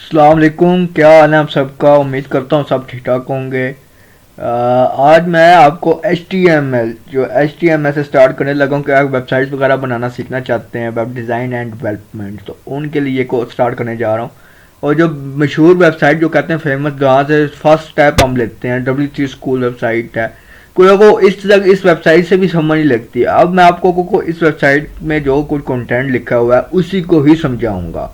अस्सलाम वालेकुम, क्या हाल है आप सबका। उम्मीद करता हूँ सब ठीक ठाक होंगे। आज मैं आपको HTML जो HTML से स्टार्ट करने लगा हूँ कि आप वेबसाइट्स वगैरह बनाना सीखना चाहते हैं, वेब डिज़ाइन एंड डेवलपमेंट, तो उनके लिए को स्टार्ट करने जा रहा हूँ। और जो मशहूर वेबसाइट जो कहते हैं फेमस, जहाँ से फर्स्ट स्टेप हम लेते हैं, W3 स्कूल वेबसाइट है। कोई को इस वेबसाइट से भी समझ नहीं लगती। अब मैं आपको को इस वेबसाइट में जो कुछ कंटेंट लिखा हुआ है उसी को ही समझाऊंगा।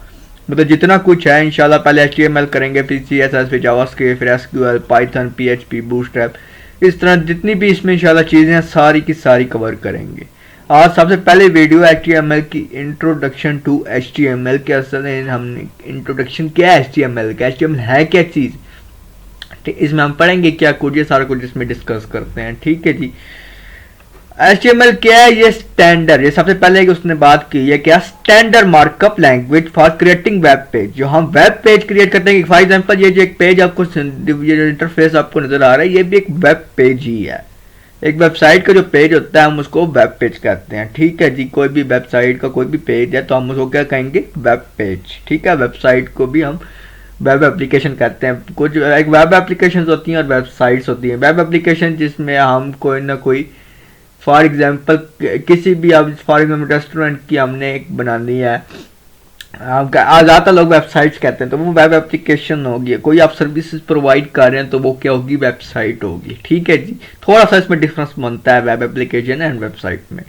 मतलब जितना कुछ है इंशाल्लाह। पहले HTML करेंगे, फिर CSS, फिर जावास्क्रिप्ट, फिर SQL, पाइथन, PHP, बूटस्ट्रैप, इस तरह जितनी भी इसमें इंशाल्लाह चीज़ें हैं सारी की सारी कवर करेंगे। आज सबसे पहले वीडियो HTML की इंट्रोडक्शन टू HTML के। असल में हमने इंट्रोडक्शन क्या है HTML का, HTML है क्या चीज़, ठीक, इसमें हम पढ़ेंगे क्या कुछ, ये सारा कुछ इसमें डिस्कस करते हैं। ठीक है जी। HTML क्या है? ये स्टैंडर्ड, ये सबसे पहले कि उसने बात की है क्या, standard markup language for creating web page. जो हम वेब पेज क्रिएट करते हैं, फॉर एग्जांपल ये जो एक पेज आपको, ये जो इंटरफेस आपको नजर आ रहा है, ये भी एक वेब पेज ही है। एक वेबसाइट का जो पेज होता है हम उसको वेब पेज कहते हैं। ठीक है जी। कोई भी वेबसाइट का कोई भी पेज है तो हम उसको क्या कहेंगे, वेब पेज। ठीक है। वेबसाइट को भी हम वेब एप्लीकेशन कहते हैं। कुछ एक वेब एप्लीकेशन होती हैं और वेबसाइट्स होती हैं। वेब एप्लीकेशन जिसमें हम कोई ना कोई, फॉर एग्जांपल किसी भी, अब फॉर एग्जांपल रेस्टोरेंट की हमने एक बनानी है, ज़्यादातर लोग वेबसाइट्स कहते हैं, तो वो वेब एप्लीकेशन होगी। कोई आप सर्विसेज प्रोवाइड कर रहे हैं तो वो क्या होगी, वेबसाइट होगी। ठीक है जी। थोड़ा सा इसमें डिफरेंस बनता है वेब एप्लीकेशन एंड वेबसाइट में।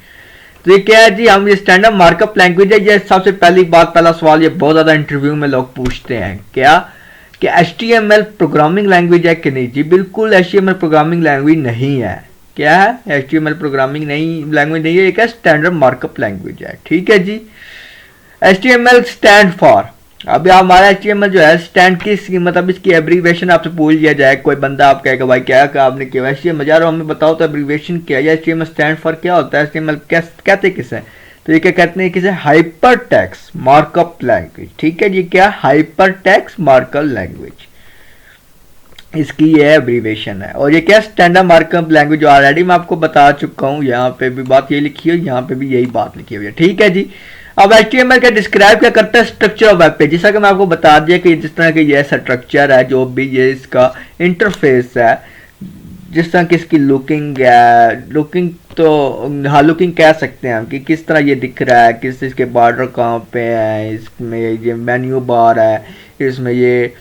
तो ये क्या है जी, हम ये स्टैंडर्ड मार्कअप लैंग्वेज है। ये सबसे पहली बात, पहला सवाल ये बहुत ज़्यादा इंटरव्यू में लोग पूछते हैं क्या, कि HTML प्रोग्रामिंग लैंग्वेज है कि नहीं। जी बिल्कुल, HTML प्रोग्रामिंग लैंग्वेज नहीं है। क्या है, HTML प्रोग्रामिंग नहीं लैंग्वेज नहीं है, एक स्टैंडर्ड मार्कअप लैंग्वेज है। ठीक है जी। HTML स्टैंड फॉर, अभी हमारा HTML जो है स्टैंड की मतलब इसकी एब्रीवेशन आपसे पूछ लिया जाए, कोई बंदा आप कहेगा भाई क्या आपने किया HTML, यार हमें बताओ तो एब्रीवेशन क्या है, HTML स्टैंड फॉर क्या होता है, HTML कहते किसे। तो ये क्या कहते हैं, किसे हाइपर टेक्स्ट मार्कअप लैंग्वेज। ठीक है जी। क्या, हाइपर टेक्स्ट मार्कअप लैंग्वेज, इसकी ये एब्रीवेशन है। और ये क्या, स्टैंडर्ड मार्कअप लैंग्वेज, जो ऑलरेडी मैं आपको बता चुका हूँ। यहाँ पे भी बात यही लिखी है, यहाँ पे भी यही बात लिखी हुई है। ठीक है जी। अब HTML का डिस्क्राइब क्या करता है, स्ट्रक्चर ऑफ वेब पेज। जैसा कि मैं आपको बता दिया कि जिस तरह की ये स्ट्रक्चर है, जो भी ये इसका इंटरफेस है, जिस तरह की इसकी लुकिंग है, लुकिंग तो हाँ लुकिंग कह सकते हैं हम, कि किस तरह ये दिख रहा है, किस इसके बॉर्डर कहाँ पे है, इसमें ये मेन्यू बार है, इसमें ये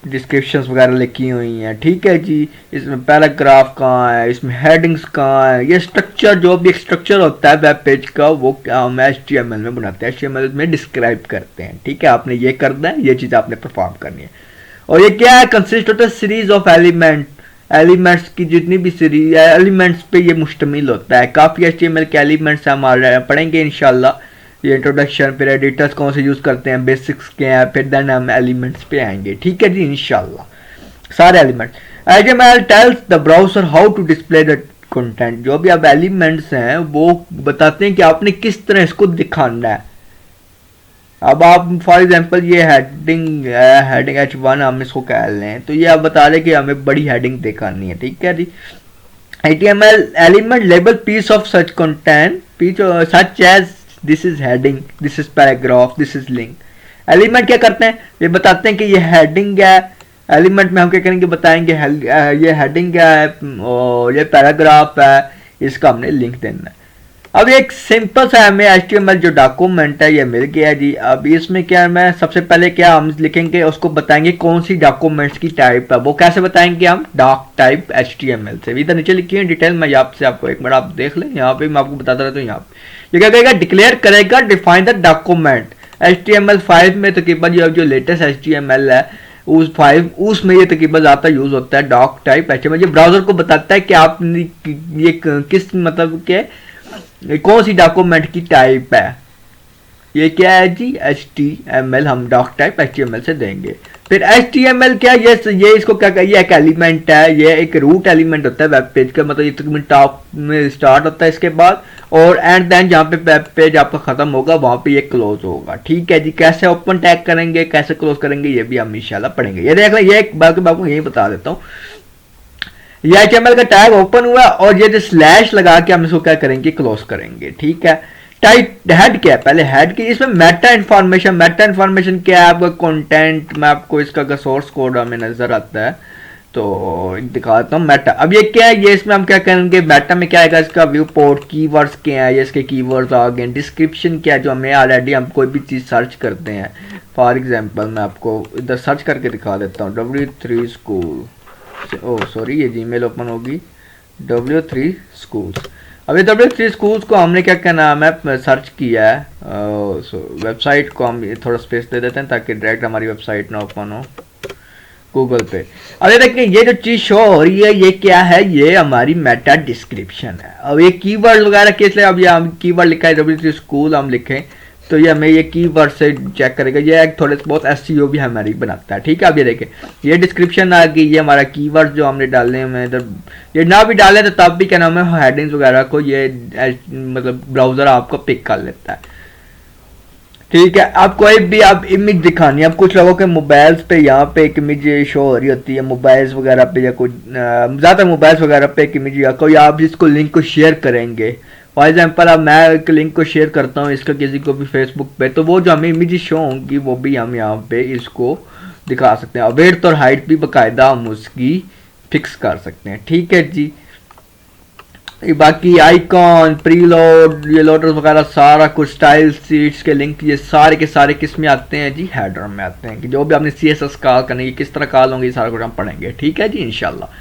डिस्क्रिप्शंस वगैरह लिखी हुई हैं। ठीक है जी। इसमें पैराग्राफ कहाँ है, इसमें हेडिंग्स कहाँ है, ये स्ट्रक्चर, जो भी एक स्ट्रक्चर होता है वेब पेज का, वो क्या हम HTML में बनाते हैं, HTML में डिस्क्राइब करते हैं। ठीक है। आपने ये करना है, ये चीज़ आपने परफॉर्म करनी है। और ये क्या है, कंसिस्ट होता है सीरीज ऑफ एलिमेंट्स की जितनी भी सीरीज एलिमेंट्स पे ये मुश्तमिल होता है। काफ़ी HTML के एलिमेंट्स हम पढ़ेंगे इंशाल्लाह। ये इंट्रोडक्शन, फिर एडिटर्स कौन से यूज़ करते हैं, बेसिक्स क्या है, फिर देन हम एलिमेंट्स पे आएंगे। ठीक है जी। इंशाल्लाह सारे elements. HTML tells the browser how to display the content. जो भी अब एलिमेंट्स हैं वो बताते हैं कि आपने किस तरह इसको दिखाना है। अब आप फॉर एग्जांपल ये हेडिंग H1 हम इसको कह लें, तो ये आप बता रहे कि हमें बड़ी हेडिंग दिखानी है। ठीक है जी। HTML element label piece of such content, piece such as this is heading, this is paragraph, this is link. Element क्या करते हैं, ये बताते हैं कि ये हेडिंग है। एलिमेंट में हम क्या करेंगे, बताएंगे ये हेडिंग है और ये पैराग्राफ है, इसका हमने लिंक देना है। अब एक सिंपल सा हमें HTML जो डॉक्यूमेंट है ये मिल गया जी। अब इसमें क्या, मैं सबसे पहले क्या हम लिखेंगे, उसको बताएंगे कौन सी डॉक्यूमेंट्स की टाइप है। वो कैसे बताएंगे हम, डॉक टाइप HTML से। इधर नीचे लिखी है डिटेल, मैं यहाँ से आपको एक मिनट आप देख लें, यहाँ पे मैं आपको बताता रहता हूँ। यहाँ पे ये क्या करेगा, डिक्लेयर करेगा डिफाइन द डॉक्यूमेंट। HTML5 में तकरीबन जो लेटेस्ट HTML है उस 5 उसमें ये तकरीबन ज़्यादा यूज़ होता है डॉक टाइप HTML। ये ब्राउज़र को बताता है कि आप ये किस मतलब के कौन सी डॉक्यूमेंट की टाइप है। ये क्या है जी, HTML हम डॉक टाइप HTML से देंगे। फिर HTML क्या, ये इसको क्या कहिए, एक एलिमेंट है, ये एक रूट एलिमेंट होता है वेब पेज का। मतलब ये तकरीबन टॉप में स्टार्ट होता है इसके बाद, और एंड देन जहाँ पे वेब पेज आपका खत्म होगा वहाँ पे ये क्लोज होगा। ठीक है जी। कैसे ओपन टैग करेंगे, कैसे क्लोज करेंगे, ये भी हम इंशाल्लाह पढ़ेंगे। ये देख लें, ये एक बात मैं आपको यही बता देता हूँ। ये HTML का टैग ओपन हुआ और ये जो स्लैश लगा के हम इसको क्या करेंगे, क्लोज करेंगे। ठीक है। टाइट हेड क्या है, पहले हेड की, इसमें मेटा इन्फॉर्मेशन, मेटा इन्फॉर्मेशन क्या है आपका कंटेंट में, आपको इसका सोर्स कोड हमें नजर आता है तो दिखाता हूँ मेटा। अब ये क्या है, ये इसमें हम क्या करेंगे, मेटा में क्या आएगा, इसका व्यू पोर्ट, कीवर्ड्स क्या है, ये इसके कीवर्ड्स आ गए, डिस्क्रिप्शन क्या है, जो हमें ऑलरेडी हम कोई भी चीज़ सर्च करते हैं। फॉर एग्जांपल मैं आपको इधर सर्च करके दिखा देता हूँ, W3 स्कूल, ओ सॉरी ये जीमेल ओपन होगी, W3 स्कूल्स। अब ये W3 स्कूल्स को हमने क्या क्या नाम है सर्च किया है, वेबसाइट को हम थोड़ा स्पेस दे देते हैं ताकि डायरेक्ट हमारी वेबसाइट ना ओपन हो गूगल पे। अब ये देखिए ये जो चीज शो हो रही है ये क्या है, ये हमारी मेटा डिस्क्रिप्शन है। अब ये कीवर्ड वगैरह किस लिए, अब ये हम कीवर्ड लिखा है W3 स्कूल हम लिखें तो ये हमें ये कीवर्ड से चेक करेगा, ये एक थोड़े बहुत एसईओ भी हमारी बनाता है। ठीक है, अब ये देखें ये डिस्क्रिप्शन आ गई, ये हमारा कीवर्ड जो हमने डालने में इधर, ये ना भी डाले तो तब भी क्या नाम है हेडिंग्स वगैरह को ये मतलब ब्राउजर आपको पिक कर लेता है। ठीक है, अब कोई भी आप इमेज दिखानी है, अब कुछ लोगों के मोबाइल्स पे यहाँ पे एक इमेज शो हो रही होती है मोबाइल्स वगैरह पे, या कुछ ज़्यादा मोबाइल्स वगैरह पे एक इमेज, या कोई आप जिसको लिंक को शेयर करेंगे, फॉर एग्जांपल अब मैं एक लिंक को शेयर करता हूँ इसका किसी को भी फेसबुक पे, तो वो जो हमें इमेज शो होंगी वो भी हम यहाँ पे इसको दिखा सकते हैं। विड्थ और हाइट भी बाकायदा हम उसकी फिक्स कर सकते हैं। ठीक है जी, बाकी आइकॉन, प्रीलोड, ये लोडर वगैरह सारा कुछ, स्टाइल सीट्स के लिंक, ये सारे के सारे किस में आते हैं जी, हेडर में आते हैं, कि जो भी आपने CSS कॉल करने की किस तरह कॉल होंगे सारा कुछ हम पढ़ेंगे। ठीक है जी इंशाल्लाह।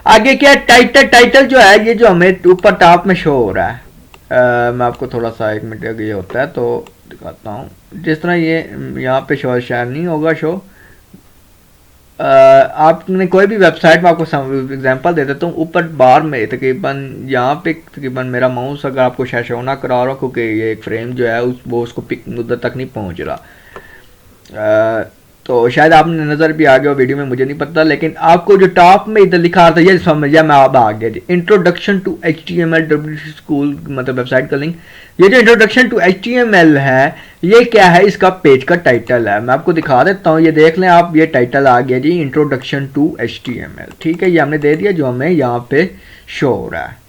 आगे क्या है, टाइटल, टाइटल जो है ये जो हमें ऊपर टॉप में शो हो रहा है, मैं आपको थोड़ा सा एक मिनट आगे ये होता है तो दिखाता हूँ, जिस तरह ये यहाँ पे शो शायद नहीं होगा शो, आपने कोई भी वेबसाइट में, आपको एग्जांपल दे देता हूँ, ऊपर बार में तकरीबन यहाँ पे तकरीबन मेरा माउस अगर आपको शायद शो ना करा रहा क्योंकि ये एक फ्रेम जो है वो उसको पिक उधर तक नहीं पहुँच रहा, तो शायद आपने नज़र भी आ गया वीडियो में, मुझे नहीं पता, लेकिन आपको जो टॉप में इधर लिखा था ये समझिए मैं अब आ गया जी, introduction to HTML W3 school मतलब वेबसाइट का लिंक। ये जो इंट्रोडक्शन टू HTML है ये क्या है, इसका पेज का टाइटल है, मैं आपको दिखा देता हूँ, ये देख लें आप, ये टाइटल आ गया जी इंट्रोडक्शन टू HTML। ठीक है, ये हमने दे दिया जो हमें यहाँ पे शो हो रहा है।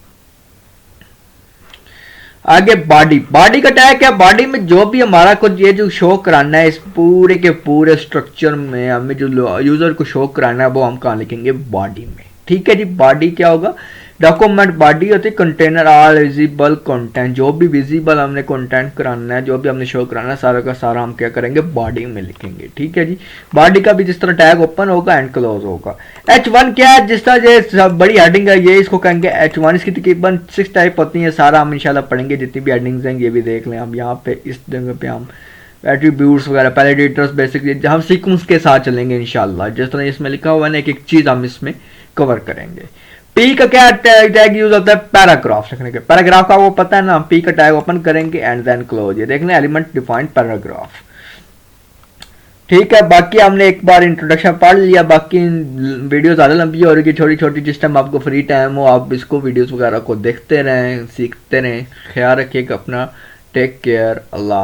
आगे बॉडी, बॉडी का टैग क्या, बॉडी में जो भी हमारा कुछ ये जो शो कराना है इस पूरे के पूरे स्ट्रक्चर में हमें जो यूजर को शो कराना है वो हम कहाँ लिखेंगे, बॉडी में। ठीक है जी, बॉडी क्या होगा, डॉक्यूमेंट बॉडी होती है, कंटेनर ऑल विजिबल कंटेंट, जो भी विजिबल हमने कंटेंट कराना है, जो भी हमने शो कराना है सारा का सारा हम क्या करेंगे, बॉडी में लिखेंगे। ठीक है जी, बॉडी का भी जिस तरह टैग ओपन होगा एंड क्लोज होगा। H1 क्या है, जिस तरह ये सब बड़ी हेडिंग है ये इसको कहेंगे H1, इसकी तकरीबन 6 टाइप होती है, सारा हम इंशाल्लाह पढ़ेंगे, जितनी भी हेडिंग्स हैं ये भी देख लें हम यहाँ पे, इस जगह पे हम एट्रीब्यूट्स वगैरह, पहले एडिटर्स बेसिकली हम सीक्वेंस के साथ चलेंगे इंशाल्लाह, जिस तरह इसमें लिखा हुआ है ना एक एक चीज हम इसमें कवर करेंगे। पी का क्या टैग यूज होता है, पैराग्राफ लिखने के, पैराग्राफ का वो पता है ना, पी का टैग ओपन करेंगे एंड देन क्लोज, ये देख लें एलिमेंट डिफाइंड पैराग्राफ। ठीक है, बाकी हमने एक बार इंट्रोडक्शन पढ़ लिया, बाकी वीडियो ज़्यादा लंबी हो रही है, छोटी छोटी, जिस टाइम आपको फ्री टाइम हो आप इसको वीडियोस वगैरह को देखते रहें, सीखते रहें। ख्याल रखिएगा अपना, टेक केयर, अल्लाह।